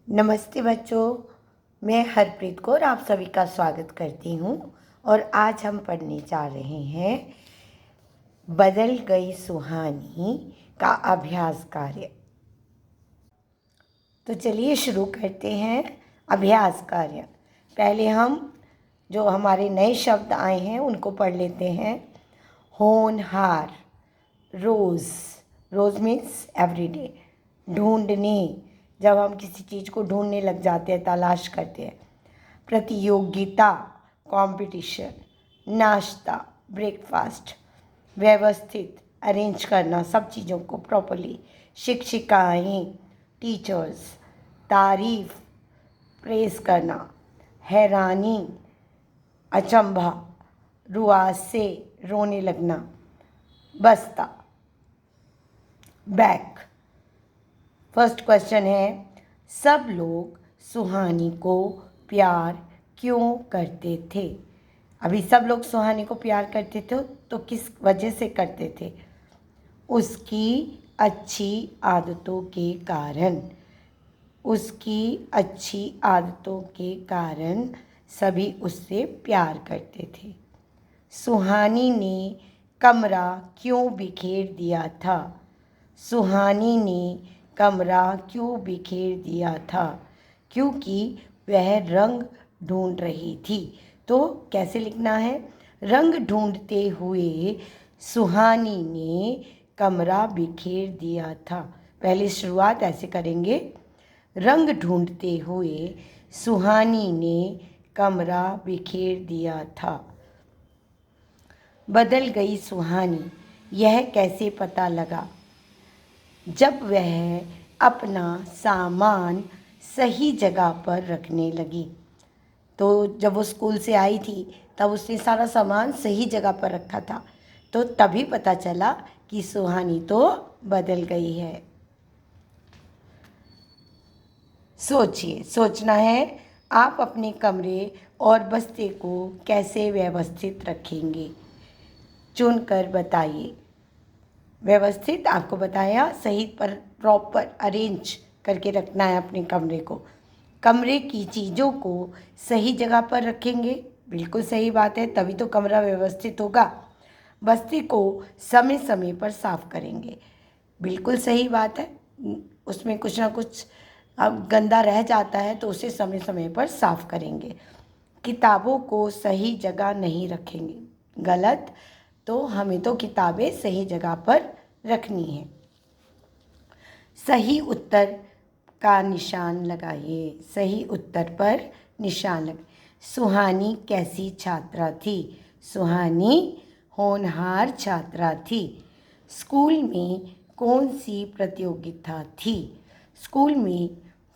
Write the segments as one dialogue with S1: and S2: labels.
S1: नमस्ते बच्चों, मैं हरप्रीत कौर आप सभी का स्वागत करती हूँ। और आज हम पढ़ने जा रहे हैं बदल गई सुहानी का अभ्यास कार्य। तो चलिए शुरू करते हैं अभ्यास कार्य। पहले हम जो हमारे नए शब्द आए हैं उनको पढ़ लेते हैं। होनहार, रोज़, रोज़ मीन्स एवरीडे। ढूंढने, जब हम किसी चीज़ को ढूंढने लग जाते हैं, तलाश करते हैं। प्रतियोगिता, कंपटीशन। नाश्ता, ब्रेकफास्ट। व्यवस्थित, अरेंज करना सब चीज़ों को प्रॉपरली। शिक्षिकाएँ, टीचर्स। तारीफ, प्रेज़ करना। हैरानी, अचंभा। रुआसे, रोने लगना। बस्ता, बैक। फर्स्ट क्वेश्चन है, सब लोग सुहानी को प्यार क्यों करते थे? अभी सब लोग सुहानी को प्यार करते थे तो किस वजह से करते थे? उसकी अच्छी आदतों के कारण। उसकी अच्छी आदतों के कारण सभी उससे प्यार करते थे। सुहानी ने कमरा क्यों बिखेर दिया था? सुहानी ने कमरा क्यों बिखेर दिया था? क्योंकि वह रंग ढूंढ रही थी। तो कैसे लिखना है? रंग ढूंढते हुए सुहानी ने कमरा बिखेर दिया था। पहले शुरुआत ऐसे करेंगे, रंग ढूंढते हुए सुहानी ने कमरा बिखेर दिया था। बदल गई सुहानी, यह कैसे पता लगा? जब वह अपना सामान सही जगह पर रखने लगी। तो जब वो स्कूल से आई थी तब उसने सारा सामान सही जगह पर रखा था, तो तभी पता चला कि सुहानी तो बदल गई है। सोचिए, सोचना है आप अपने कमरे और बस्ते को कैसे व्यवस्थित रखेंगे, चुनकर बताइए। व्यवस्थित आपको बताया, सही पर प्रॉपर अरेंज करके रखना है अपने कमरे को। कमरे की चीज़ों को सही जगह पर रखेंगे, बिल्कुल सही बात है, तभी तो कमरा व्यवस्थित होगा। बस्ती को समय समय पर साफ करेंगे, बिल्कुल सही बात है। उसमें कुछ ना कुछ अब गंदा रह जाता है तो उसे समय समय पर साफ करेंगे। किताबों को सही जगह नहीं रखेंगे, गलत। तो हमें तो किताबें सही जगह पर रखनी है। सही उत्तर का निशान लगाइए, सही उत्तर पर निशान लगाइए। सुहानी कैसी छात्रा थी? सुहानी होनहार छात्रा थी। स्कूल में कौन सी प्रतियोगिता थी? स्कूल में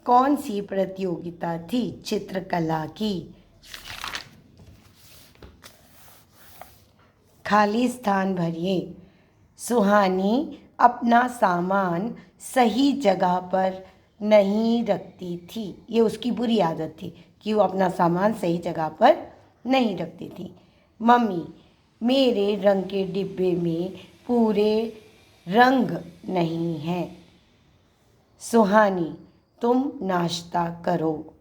S1: कौन सी प्रतियोगिता थी? चित्रकला की। खाली स्थान भरिए। सुहानी अपना सामान सही जगह पर नहीं रखती थी। ये उसकी बुरी आदत थी कि वो अपना सामान सही जगह पर नहीं रखती थी। मम्मी, मेरे रंग के डिब्बे में पूरे रंग नहीं हैं। सुहानी, तुम नाश्ता करो।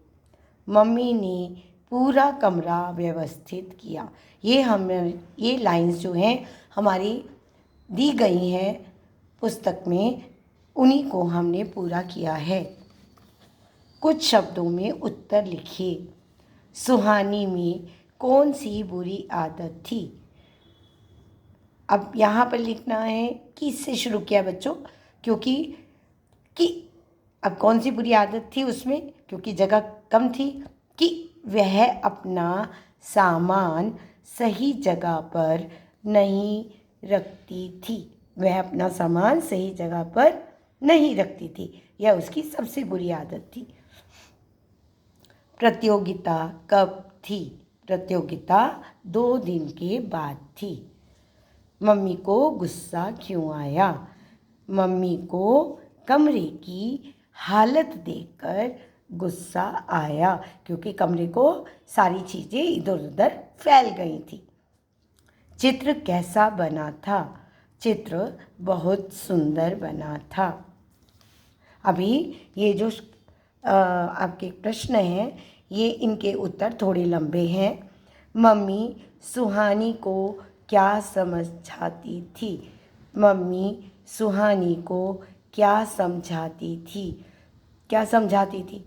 S1: मम्मी ने पूरा कमरा व्यवस्थित किया। ये लाइंस जो हैं हमारी दी गई हैं पुस्तक में, उन्हीं को हमने पूरा किया है। कुछ शब्दों में उत्तर लिखिए। सुहानी में कौन सी बुरी आदत थी? अब यहाँ पर लिखना है कि इससे शुरू किया बच्चों, क्योंकि कि अब कौन सी बुरी आदत थी उसमें, क्योंकि जगह कम थी, कि वह अपना सामान सही जगह पर नहीं रखती थी। वह अपना सामान सही जगह पर नहीं रखती थी, यह उसकी सबसे बुरी आदत थी। प्रतियोगिता कब थी? प्रतियोगिता 2 दिन के बाद थी। मम्मी को गुस्सा क्यों आया? मम्मी को कमरे की हालत देखकर गुस्सा आया, क्योंकि कमरे को सारी चीज़ें इधर उधर फैल गई थी। चित्र कैसा बना था? चित्र बहुत सुंदर बना था। अभी ये जो आपके प्रश्न हैं, ये इनके उत्तर थोड़े लंबे हैं। मम्मी सुहानी को क्या समझाती थी? मम्मी सुहानी को क्या समझाती थी? क्या समझाती थी?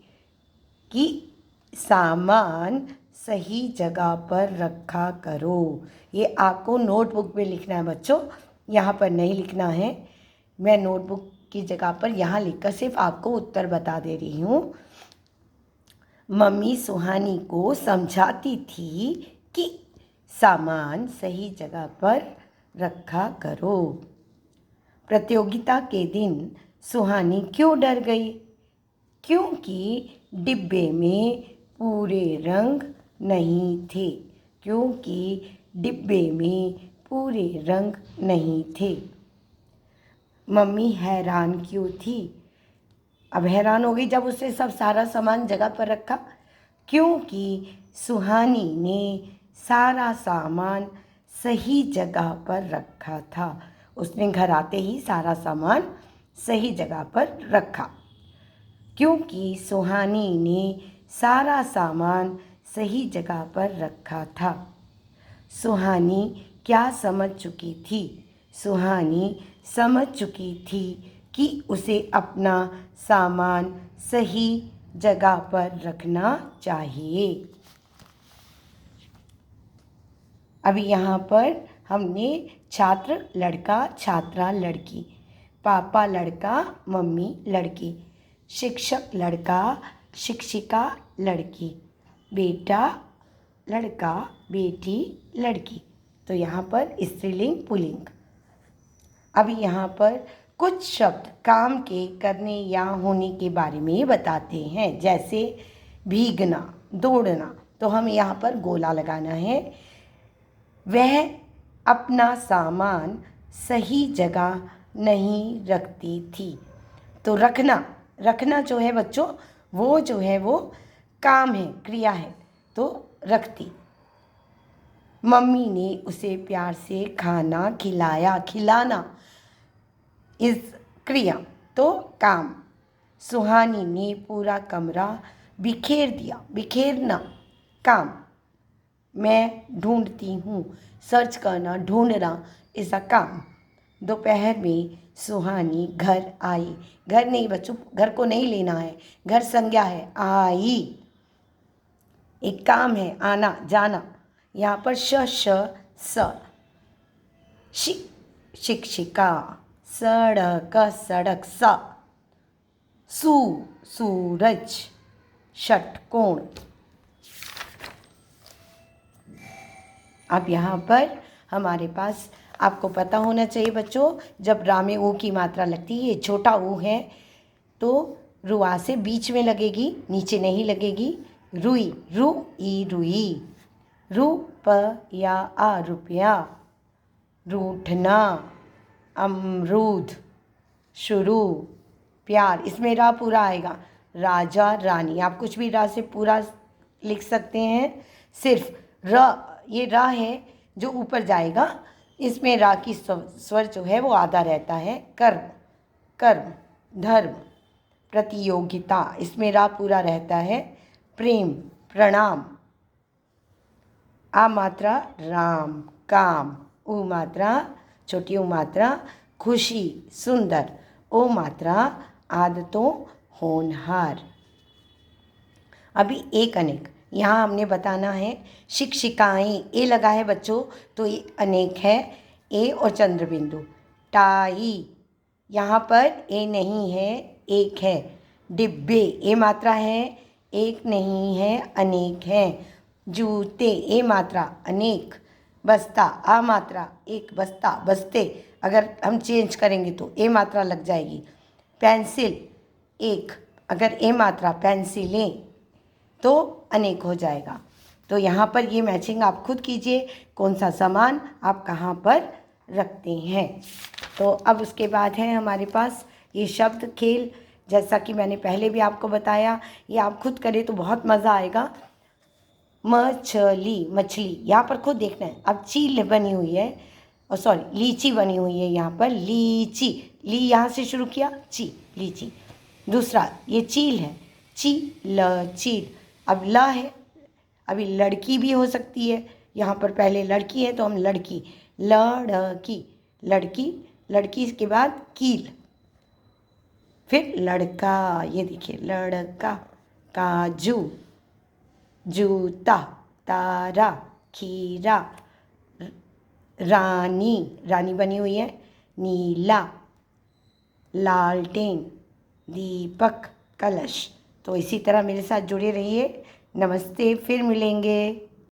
S1: कि सामान सही जगह पर रखा करो। ये आपको नोटबुक में लिखना है बच्चों, यहाँ पर नहीं लिखना है। मैं नोटबुक की जगह पर यहाँ लिखकर सिर्फ आपको उत्तर बता दे रही हूँ। मम्मी सुहानी को समझाती थी कि सामान सही जगह पर रखा करो। प्रतियोगिता के दिन सुहानी क्यों डर गई? क्योंकि डिब्बे में पूरे रंग नहीं थे। क्योंकि डिब्बे में पूरे रंग नहीं थे। मम्मी हैरान क्यों थी? अब हैरान हो गई जब उसने सब सारा सामान जगह पर रखा। क्योंकि सुहानी ने सारा सामान सही जगह पर रखा था। उसने घर आते ही सारा सामान सही जगह पर रखा। क्योंकि सुहानी ने सारा सामान सही जगह पर रखा था। सुहानी क्या समझ चुकी थी? सुहानी समझ चुकी थी कि उसे अपना सामान सही जगह पर रखना चाहिए। अभी यहाँ पर हमने छात्र लड़का, छात्रा लड़की, पापा लड़का, मम्मी लड़की, शिक्षक लड़का, शिक्षिका लड़की, बेटा लड़का, बेटी लड़की। तो यहाँ पर स्त्रीलिंग पुल्लिंग। अभी यहाँ पर कुछ शब्द काम के करने या होने के बारे में बताते हैं, जैसे भीगना, दौड़ना। तो हमें यहाँ पर गोला लगाना है। वह अपना सामान सही जगह नहीं रखती थी। तो रखना जो है बच्चों, वो जो है वो काम है, क्रिया है, तो रखती। मम्मी ने उसे प्यार से खाना खिलाया। खिलाना इस क्रिया, तो काम। सुहानी ने पूरा कमरा बिखेर दिया। बिखेरना काम। मैं ढूंढती हूँ, सर्च करना, ढूंढना इस अ काम। दोपहर में सुहानी घर आई। घर नहीं बच्चों, घर को नहीं लेना है, घर संज्ञा है, आई। एक काम है, आना जाना। यहाँ पर स शिक्षिका, सड़क सड़क, सूरज, षटकोण। अब यहाँ पर हमारे पास, आपको पता होना चाहिए बच्चों, जब रा में ऊ की मात्रा लगती है, ये छोटा ऊ है, तो रुआ से बीच में लगेगी, नीचे नहीं लगेगी। रुई, रुई, रुई। रुपया, रुपया। रूठना, अमरूद। शुरू, प्यार, इसमें रा पूरा आएगा। राजा, रानी। आप कुछ भी रा से पूरा लिख सकते हैं, सिर्फ र, ये रा है जो ऊपर जाएगा, इसमें रा की स्वर जो है वो आधा रहता है। कर्म, कर्म, धर्म। प्रतियोगिता, इसमें रा पूरा रहता है। प्रेम, प्रणाम। आ मात्रा राम, काम। उ मात्रा, छोटी ऊ मात्रा खुशी, सुंदर। ओ मात्रा आदतों, होनहार। अभी एक अनेक, यहाँ हमने बताना है। शिक्षिकाएं, ए लगा है बच्चों, तो ये अनेक है, ए और चंद्र बिंदु। टाई, यहाँ पर ए नहीं है, एक है। डिब्बे, ए मात्रा है, एक नहीं है, अनेक है। जूते, ए मात्रा, अनेक। बस्ता, आ मात्रा, एक बस्ता, बस्ते। अगर हम चेंज करेंगे तो ए मात्रा लग जाएगी। पेंसिल, एक, अगर ए मात्रा, पेंसिलें, तो अनेक हो जाएगा। तो यहाँ पर ये मैचिंग आप खुद कीजिए, कौन सा सामान आप कहाँ पर रखते हैं। तो अब उसके बाद है हमारे पास ये शब्द खेल, जैसा कि मैंने पहले भी आपको बताया, ये आप खुद करें तो बहुत मज़ा आएगा। मछली, मछली, यहाँ पर खुद देखना है। अब चील बनी हुई है, और सॉरी लीची बनी हुई है, यहाँ पर लीची, ली यहाँ से शुरू किया, ची, लीची। दूसरा ये चील है, चील। अब ल है, अभी लड़की भी हो सकती है, यहाँ पर पहले लड़की है तो हम लड़की, लड़की, लड़की, लड़की के बाद कील, फिर लड़का, ये देखिए लड़का, काजू, जूता, तारा, खीरा, रानी, रानी बनी हुई है, नीला, लालटेन, दीपक, कलश। तो इसी तरह मेरे साथ जुड़े रहिए। नमस्ते, फिर मिलेंगे।